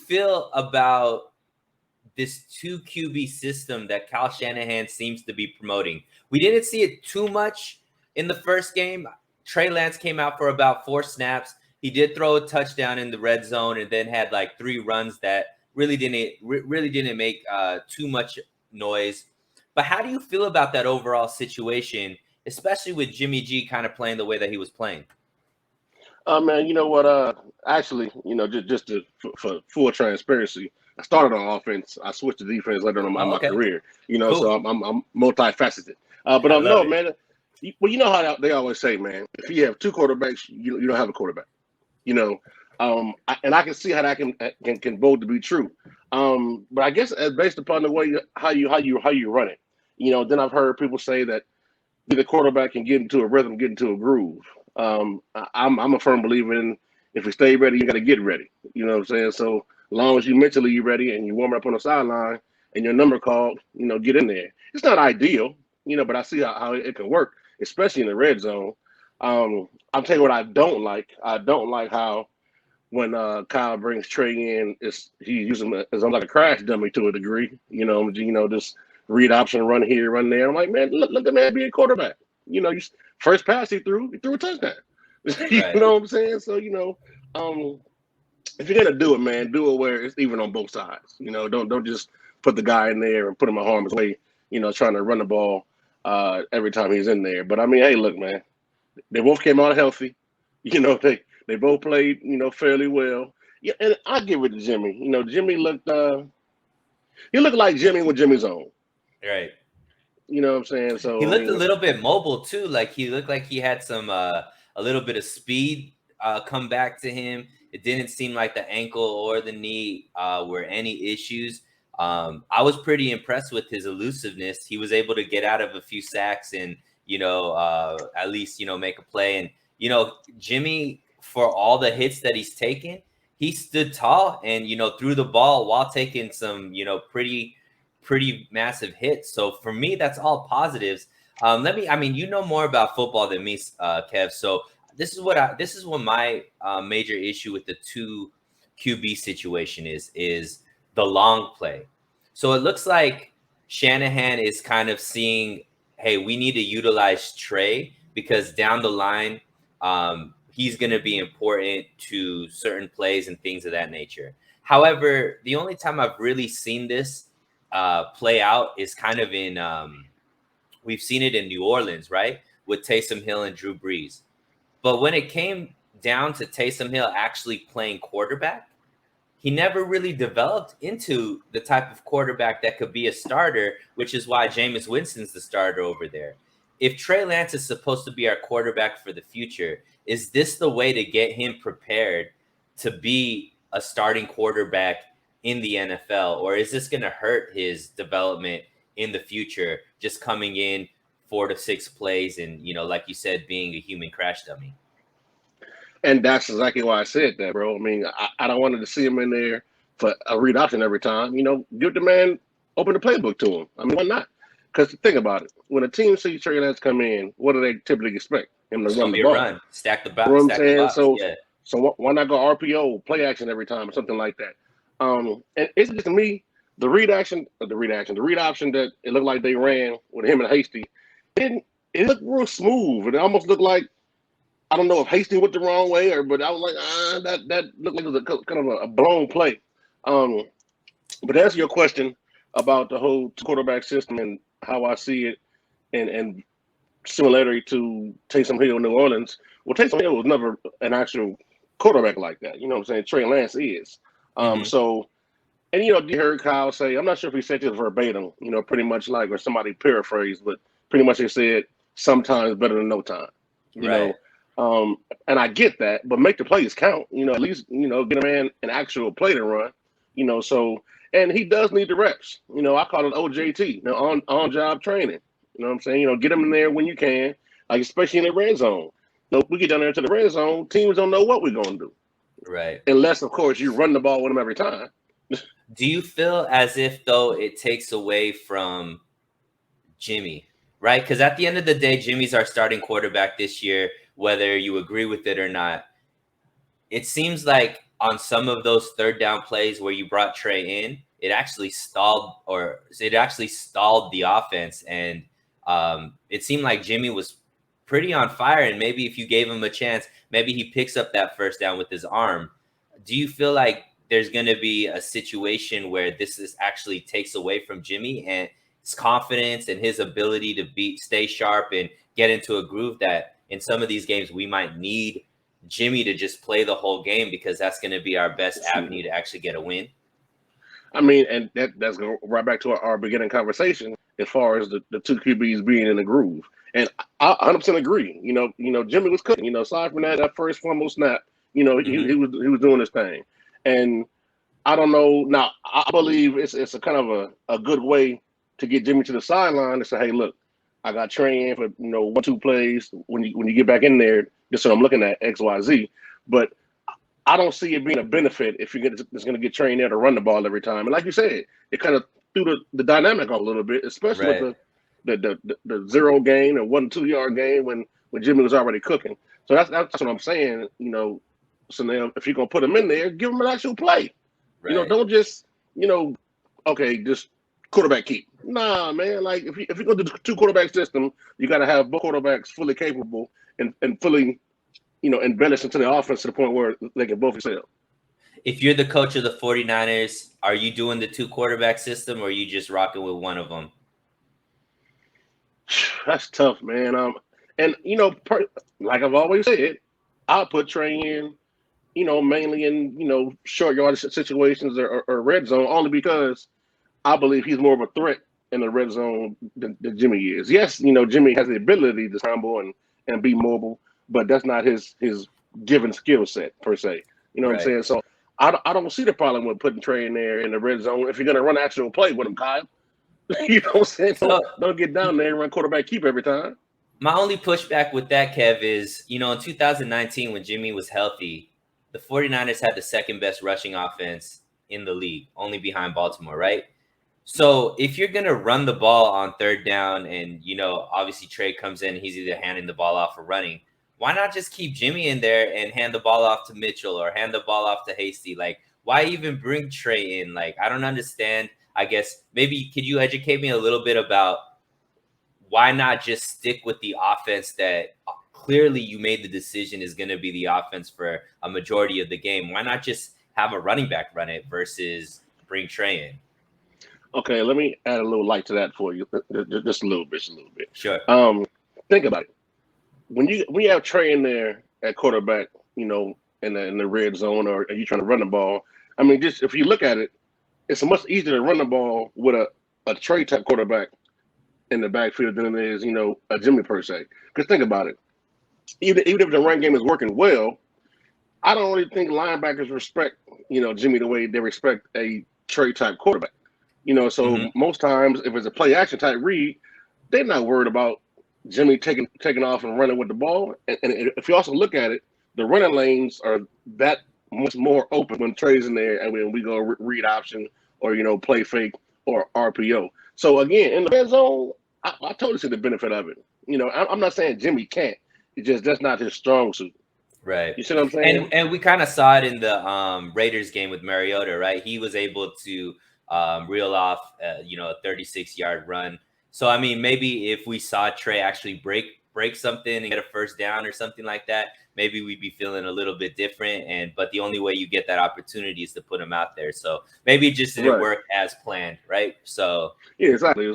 feel about this 2 QB system that Kyle Shanahan seems to be promoting? We didn't see it too much in the first game. Trey Lance came out for about 4 snaps. He did throw a touchdown in the red zone and then had like 3 runs that really didn't make too much noise. But how do you feel about that overall situation, especially with Jimmy G kind of playing the way that he was playing? Man, you know what? Actually, for full transparency, I started on offense. I switched to defense later on in Oh, my okay. career. Cool. So I'm multifaceted. But I love no, it. man. Well, you know how they always say, man. If you have 2 quarterbacks, you don't have a quarterback. And I can see how that can both to be true. But I guess based upon the way how you run it, then I've heard people say that the quarterback can get into a rhythm, get into a groove. I'm a firm believer in if you stay ready, you got to get ready. You know what I'm saying? So as long as you mentally you ready and you warm up on the sideline and your number called, get in there. It's not ideal, but I see how it can work, especially in the red zone. I'll tell you what I don't like. I don't like how when Kyle brings Trey in, he uses him as like a crash dummy to a degree. Just read option, run here, run there. I'm like, man, let the man be a quarterback. You first pass he threw a touchdown. You Right. know what I'm saying? So if you're gonna do it, man, do it where it's even on both sides. Don't just put the guy in there and put him in harm's way. Trying to run the ball every time he's in there. But I mean, hey, look, man, they both came out healthy. They both played, fairly well. Yeah, and I give it to Jimmy. Jimmy looked he looked like Jimmy with Jimmy's on. Right. You know what I'm saying? He So I looked a mean, little bit mobile too. Like he looked like he had some a little bit of speed come back to him. It didn't seem like the ankle or the knee were any issues. I was pretty impressed with his elusiveness. He was able to get out of a few sacks and at least make a play. And Jimmy, for all the hits that he's taken, he stood tall and threw the ball while taking some pretty massive hits. So for me, that's all positives. You know more about football than me, Kev. So this is what my major issue with the 2 QB situation is the long play. So it looks like Shanahan is kind of seeing, hey, we need to utilize Trey because down the line, he's going to be important to certain plays and things of that nature. However, the only time I've really seen this play out is kind of in we've seen it in New Orleans, right, with Taysom Hill and Drew Brees. But when it came down to Taysom Hill actually playing quarterback, he never really developed into the type of quarterback that could be a starter, which is why Jameis Winston's the starter over there. If Trey Lance is supposed to be our quarterback for the future, is this the way to get him prepared to be a starting quarterback in the NFL, or is this going to hurt his development in the future, just coming in 4 to 6 plays and, like you said, being a human crash dummy? and that's exactly why I said that, bro. I mean, I don't wanted to see him in there for a read option every time. Give the man, open the playbook to him. I mean, why not? Because think about it. When a team sees Trey Lance come in, what do they typically expect? Him to It's run going to the be a ball. run, stack the You know what box, I'm stack the saying? box. So, Yeah. so why not go RPO, play action every time, or something like that? And it's just to me, the read option that it looked like they ran with him and Hasty, it looked real smooth. It almost looked like, I don't know if Hasty went the wrong way but I was like, that looked like it was kind of a blown play. Um, but to answer your question about the whole quarterback system and how I see it, and similarity to Taysom Hill in New Orleans. Well, Taysom Hill was never an actual quarterback like that. You know what I'm saying? Trey Lance is. Mm-hmm. So, and you heard Kyle say, I'm not sure if he said this verbatim, pretty much like, or somebody paraphrased, but pretty much he said, sometimes better than no time. You Right. know, and I get that, but make the plays count. At least get a man an actual play to run. So and he does need the reps. I call it OJT, on job training. You know what I'm saying? Get him in there when you can, like especially in the red zone. We get down there to the red zone, teams don't know what we're gonna do, Right. unless of course you run the ball with them every time. Do you feel as if though it takes away from Jimmy, right? Because at the end of the day, Jimmy's our starting quarterback this year, whether you agree with it or not. It seems like on some of those third down plays where you brought Trey in, it actually stalled the offense. And it seemed like Jimmy was pretty on fire. And maybe if you gave him a chance, maybe he picks up that first down with his arm. Do you feel like there's going to be a situation where actually takes away from Jimmy and his confidence and his ability to stay sharp and get into a groove, that in some of these games we might need Jimmy to just play the whole game because that's going to be our best avenue to actually get a win? I mean, and that's going right back to our beginning conversation as far as the two QBs being in the groove. And I 100% agree. Jimmy was cooking. Aside from that first fumble snap, he was doing his thing. And I don't know. Now, I believe it's a kind of a good way to get Jimmy to the sideline to say, hey, look, I got Trey in for 1-2 plays. When you get back in there, just so I'm looking at XYZ. But I don't see it being a benefit if you're just going to get Trey in there to run the ball every time. And like you said, it kind of threw the dynamic off a little bit, especially with the 0 gain or 1-2 yard gain when Jimmy was already cooking. So that's what I'm saying. So now if you're gonna put him in there, give him an actual play. Right. Don't just just quarterback keep. Nah, man. Like if you go to the 2-quarterback system, you got to have both quarterbacks fully capable and fully embellished into the offense to the point where they can both excel. If you're the coach of the 49ers, are you doing the 2-quarterback system or are you just rocking with one of them? That's tough, man. And like I've always said, I'll put Trey in, mainly in short yardage situations or red zone, only because I believe he's more of a threat in the red zone than Jimmy is. Yes, Jimmy has the ability to scramble and be mobile, but that's not his given skill set per se. You know what I'm saying? So I don't see the problem with putting Trey in there in the red zone if you're gonna run actual play with him, Kyle. You know what I'm saying? Don't get down there and run quarterback keep every time. My only pushback with that, Kev, is, in 2019 when Jimmy was healthy, the 49ers had the second best rushing offense in the league, only behind Baltimore, right? So if you're going to run the ball on third down and, obviously Trey comes in, he's either handing the ball off or running, why not just keep Jimmy in there and hand the ball off to Mitchell or hand the ball off to Hasty? Like, why even bring Trey in? Like, I don't understand. I guess maybe could you educate me a little bit about why not just stick with the offense that clearly you made the decision is going to be the offense for a majority of the game? Why not just have a running back run it versus bring Trey in? Okay, let me add a little light to that for you, just a little bit. Sure. Think about it. When you have Trey in there at quarterback, in the red zone, or are you trying to run the ball? I mean, just if you look at it, it's much easier to run the ball with a Trey type quarterback in the backfield than it is, a Jimmy per se. Because think about it. Even if the run game is working well, I don't really think linebackers respect, Jimmy the way they respect a Trey type quarterback. So most times if it's a play action type read, they're not worried about Jimmy taking off and running with the ball. And if you also look at it, the running lanes are that much more open when Trey's in there and when we go read option or, play fake or RPO. So again, in the red zone, I totally see the benefit of it. I'm not saying Jimmy can't. It's just that's not his strong suit. Right. You see what I'm saying? And we kind of saw it in the Raiders game with Mariota, right? He was able to reel off, a 36-yard run. So, I mean, maybe if we saw Trey actually break something and get a first down or something like that, maybe we'd be feeling a little bit different. But the only way you get that opportunity is to put him out there. So maybe it just didn't work as planned, right? So yeah, exactly.